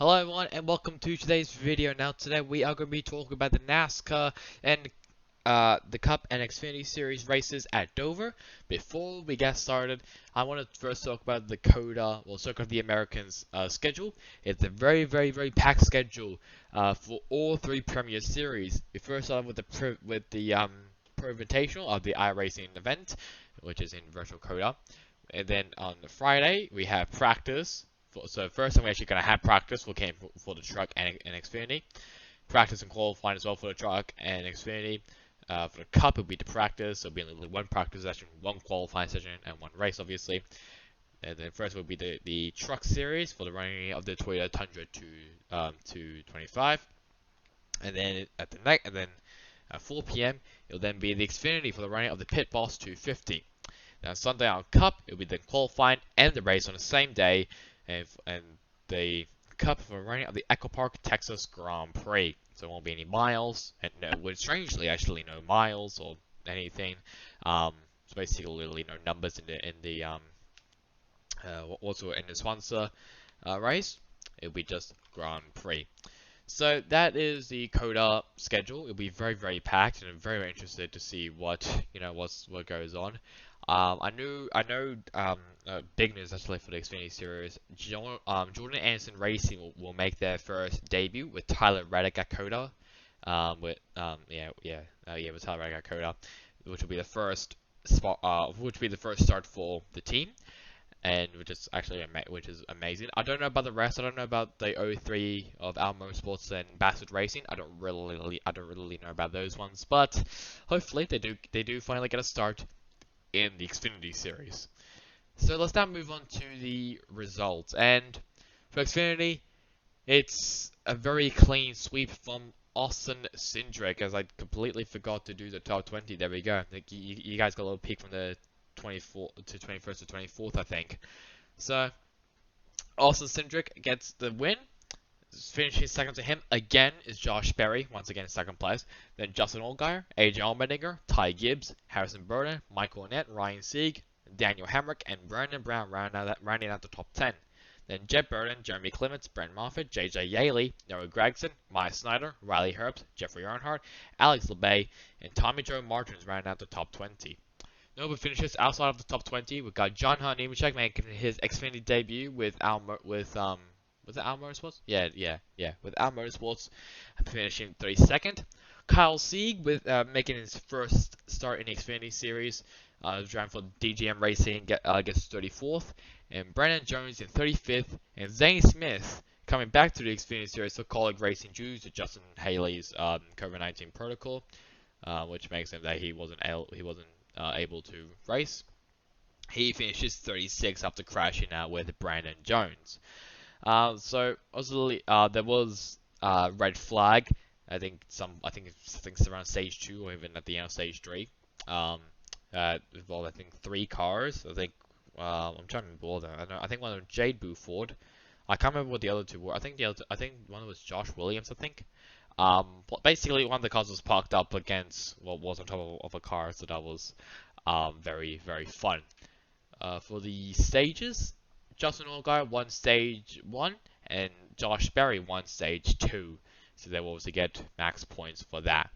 Hello everyone and welcome to today's video. Now today we are going to be talking about the NASCAR and the Cup and Xfinity Series races at Dover. Before we get started, I want to first talk about the Circuit of the Americans schedule. It's a very packed schedule for all three Premier Series. We first start with the Pro Invitational of the iRacing event, which is in virtual Coda, and then on the Friday we have practice. So first time we're actually going to have practice for the truck and Xfinity. Practice and qualifying as well for the truck and Xfinity. For the Cup, it'll be the practice. It'll be only one practice session, one qualifying session, and one race, obviously. And then first will be the truck series for the running of the Toyota Tundra to 25. And then at at 4 p.m. it'll then be the Xfinity for the running of the Pit Boss 250. Now Sunday on Cup, it'll be the qualifying and the race on the same day. And the Cup for running of the Echo Park Texas Grand Prix. So there won't be any miles, and strangely, actually, no miles or anything. So basically, no numbers in the also in the sponsor race. It'll be just Grand Prix. So that is the Coda schedule. It'll be very packed, and I'm very interested to see what goes on. I know big news actually for the Xfinity Series. Jordan Anderson Racing will make their first debut with Tyler Reddick at Coda. With Tyler Reddick at Coda, which will be the first start for the team, and which is amazing. I don't know about the rest. I don't know about the 03 of Al Motorsports and Bassett Racing. I don't really know about those ones, but hopefully they do finally get a start in the Xfinity Series. So let's now move on to the results. And for Xfinity, it's a very clean sweep from Austin Cindric, as I completely forgot to do the top 20. There we go. You guys got a little peek from the 24th to 21st to 24th, I think. So Austin Cindric gets the win. Finishing second to him again is Josh Berry, once again in second place. Then Justin Allgaier, AJ Allmendinger, Ty Gibbs, Harrison Burton, Michael Annett, Ryan Sieg, Daniel Hemrick, and Brandon Brown rounding out the top 10. Then Jeb Burton, Jeremy Clements, Brent Moffitt, JJ Yaley, Noah Gregson, Maya Snyder, Riley Herbst, Jeffrey Earnhardt, Alex LeBay, and Tommy Joe Martins rounding out the top 20. Notable finishes outside of the top 20, we've got John Hunt Nemechek making his Xfinity debut with was it Al Motorsports? Yeah. With Al Motorsports finishing 32nd. Kyle Sieg with making his first start in the Xfinity Series, driving for DGM Racing, gets 34th. And Brandon Jones in 35th. And Zane Smith coming back to the Xfinity Series for Colleague Racing due to Justin Haley's COVID-19 protocol, which makes him that he wasn't able to race. He finishes 36th after crashing out with Brandon Jones. So obviously, there was red flag. I think it's around stage 2 or even at the end of stage 3. Involved I think 3 cars. I think I'm trying to remember all of them. I think one of them Jade Buford. I can't remember what the other 2 were. I think one was Josh Williams. I think. But basically one of the cars was parked up against what was on top of a car, so that was very fun. For the stages, Justin Allgaier won stage 1, and Josh Berry won stage 2. So they will also get max points for that.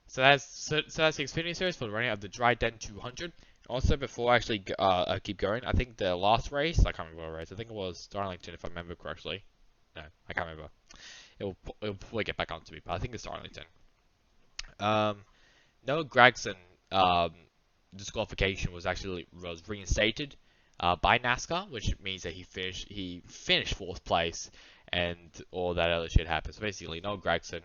So that's the Xfinity Series for the running of the Dry Den 200. Also, before I actually keep going, I think the last race, I can't remember what race, I think it was Darlington if I remember correctly. No, I can't remember. It'll probably get back onto me, but I think it's Darlington. Noah Gregson disqualification was reinstated by NASCAR, which means that he finished 4th place, and all that other shit happened. So basically, Noah Gregson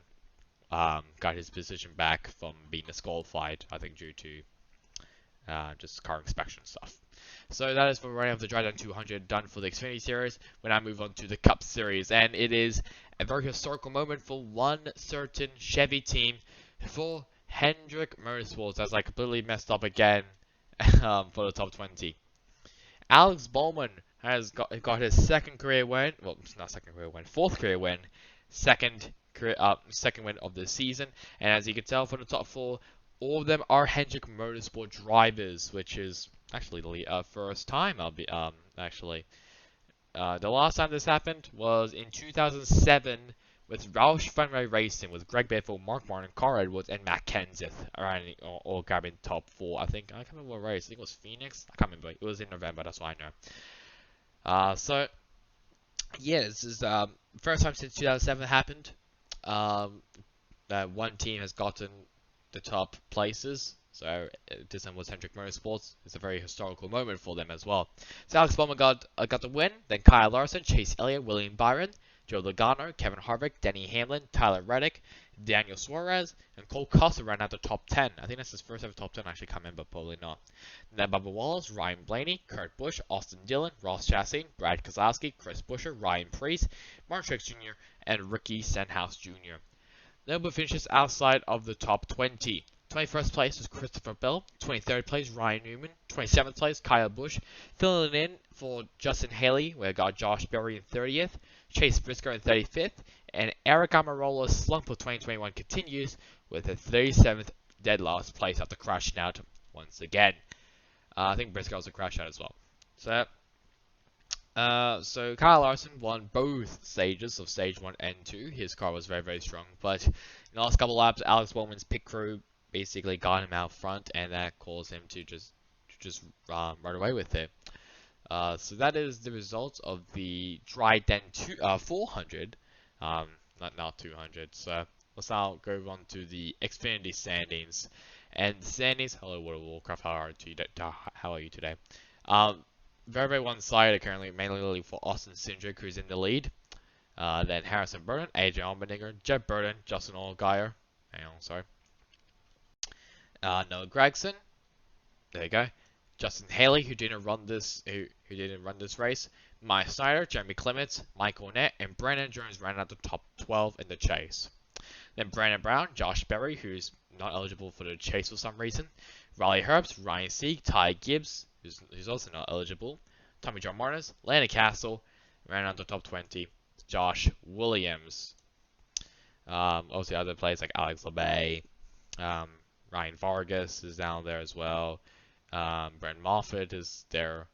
got his position back from being disqualified, I think due to just car inspection stuff. So that is for running of the Dry Den 200 done for the Xfinity Series. We now move on to the Cup Series, and it is a very historical moment for one certain Chevy team, for Hendrick Motorsports, as I completely messed up again for the top 20. Alex Bowman has got his second career win. Well, it's not second career win, 4th career win, second win of the season. And as you can tell from the top 4, all of them are Hendrick Motorsport drivers, which is actually the first time I'll be The last time this happened was in 2007 with Roush Fenway Racing with Greg Biffle, Mark Martin, Carl Edwards, and Matt Kenseth around all grabbing top 4. I can't remember what race. I think it was Phoenix. I can't remember. It was in November. That's what I know. So yeah, this is first time since 2007 happened. That one team has gotten the top places. So this one was Hendrick Motorsports. It's a very historical moment for them as well. So Alex Bowman got the win. Then Kyle Larson, Chase Elliott, William Byron, Joe Logano, Kevin Harvick, Denny Hamlin, Tyler Reddick, Daniel Suarez, and Cole Custer ran out the top 10. I think that's his first ever top 10. I actually can't remember, probably not. And then Bubba Wallace, Ryan Blaney, Kurt Busch, Austin Dillon, Ross Chastain, Brad Keselowski, Chris Buescher, Ryan Preece, Martin Truex Jr., and Ricky Stenhouse Jr. Notable finishes outside of the top 20. 21st place was Christopher Bell. 23rd place, Ryan Newman. 27th place, Kyle Busch. Filling in for Justin Haley, we got Josh Berry in 30th. Chase Briscoe in 35th. And Eric Almirola's slump for 2021 continues with a 37th dead last place after crashing out once again. I think Briscoe also crashed out as well. So Kyle Larson won both stages of stage 1 and 2. His car was very, very strong. But in the last couple laps, Alex Bowman's pit crew basically got him out front, and that caused him to just run away with it. So that is the result of the Dry Den 400, not 200. So let's now go on to the Xfinity Sandings. And the Sandings, hello World of Warcraft, how are you today? Very, very one-sided currently, mainly for Austin Cindric, who's in the lead. Then Harrison Burton, AJ Allmendinger, Jeb Burton, Justin Allgaier, Noah Gragson, there you go. Justin Haley, who didn't run this race. Mike Snyder, Jeremy Clements, Mike Ornette, and Brandon Jones ran out the top 12 in the chase. Then Brandon Brown, Josh Berry, who's not eligible for the chase for some reason. Riley Herbst, Ryan Sieg, Ty Gibbs, who's also not eligible. Tommy John Martinez, Landon Castle, ran out the top 20. Josh Williams. Also other players like Alex LeBay, Ryan Vargas is down there as well. Brent Moffitt is there.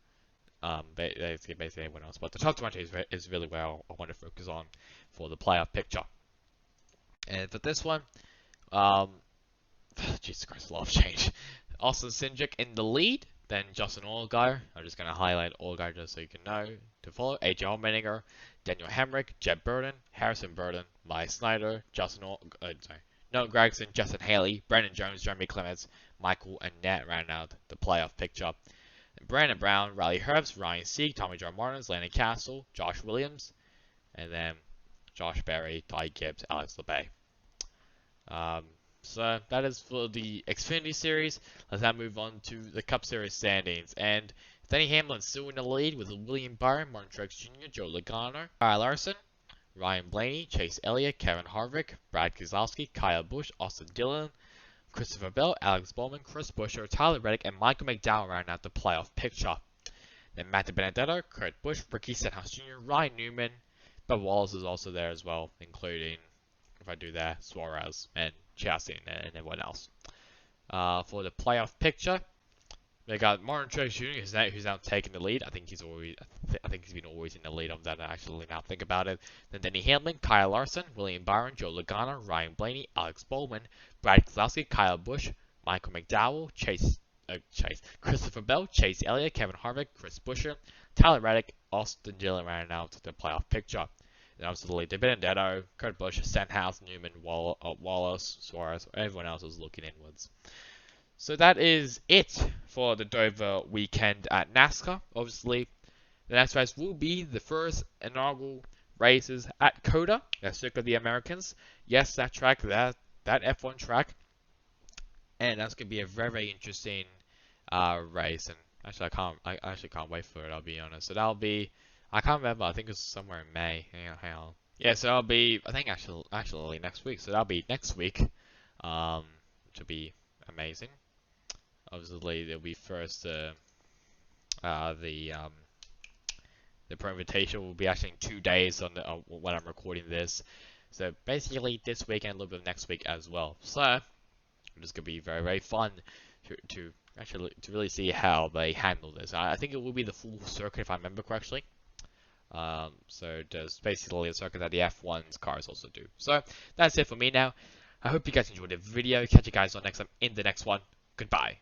Basically everyone else. But the top 20 is really where I want to focus on for the playoff picture. And for this one, Jesus Christ, a lot of change. Austin Cindric in the lead. Then Justin Allgaier. I'm just going to highlight Allgaier just so you can know. To follow, AJ Allmendinger, Daniel Hemrick, Jeb Burton, Harrison Burton, Mike Snyder, Noah Gragson, Justin Haley, Brandon Jones, Jeremy Clements, Michael Annette ran out the playoff picture. And Brandon Brown, Riley Herbst, Ryan Sieg, Tommy John Martins, Landon Castle, Josh Williams, and then Josh Berry, Ty Gibbs, Alex LeBay. So that is for the Xfinity Series. Let's now move on to the Cup Series standings. And Denny Hamlin still in the lead with William Byron, Martin Truex Jr., Joe Logano, Kyle Larson, Ryan Blaney, Chase Elliott, Kevin Harvick, Brad Keselowski, Kyle Busch, Austin Dillon, Christopher Bell, Alex Bowman, Chris Buescher, Tyler Reddick, and Michael McDowell round out the playoff picture. Then Matt Benedetto, Kurt Busch, Ricky Stenhouse Jr., Ryan Newman, but Wallace is also there as well, including, if I do that, Suarez and Chastain and everyone else. For the playoff picture, they got Martin Truex Jr. who's now taking the lead. I think he's been always in the lead of that. Actually, now think about it. Then Denny Hamlin, Kyle Larson, William Byron, Joe Logano, Ryan Blaney, Alex Bowman, Brad Keselowski, Kyle Busch, Michael McDowell, Christopher Bell, Chase Elliott, Kevin Harvick, Chris Buescher, Tyler Reddick, Austin Dillon ran out to the playoff picture. And obviously, De Benedetto, Kurt Busch, Stenhouse, Newman, Wallace, Suarez, everyone else was looking inwards. So that is it for the Dover weekend at NASCAR. Obviously, the next race will be the first inaugural races at COTA, the Circuit of the Americans. Yes, that track, that F1 track. And that's going to be a very, very interesting race. And actually, I actually can't wait for it, I'll be honest. So that'll be, I can't remember, I think it's somewhere in May. Hang on. Yeah, so that'll be, I think actually next week. So that'll be next week, which will be amazing. Obviously, there'll be first the Pro Invitation will be actually in 2 days on when I'm recording this. So basically this week and a little bit of next week as well. So it's gonna be very, very fun to really see how they handle this. I think it will be the full circuit if I remember correctly. So there's basically a circuit that the F1's cars also do. So that's it for me now. I hope you guys enjoyed the video. Catch you guys on next time in the next one. Goodbye.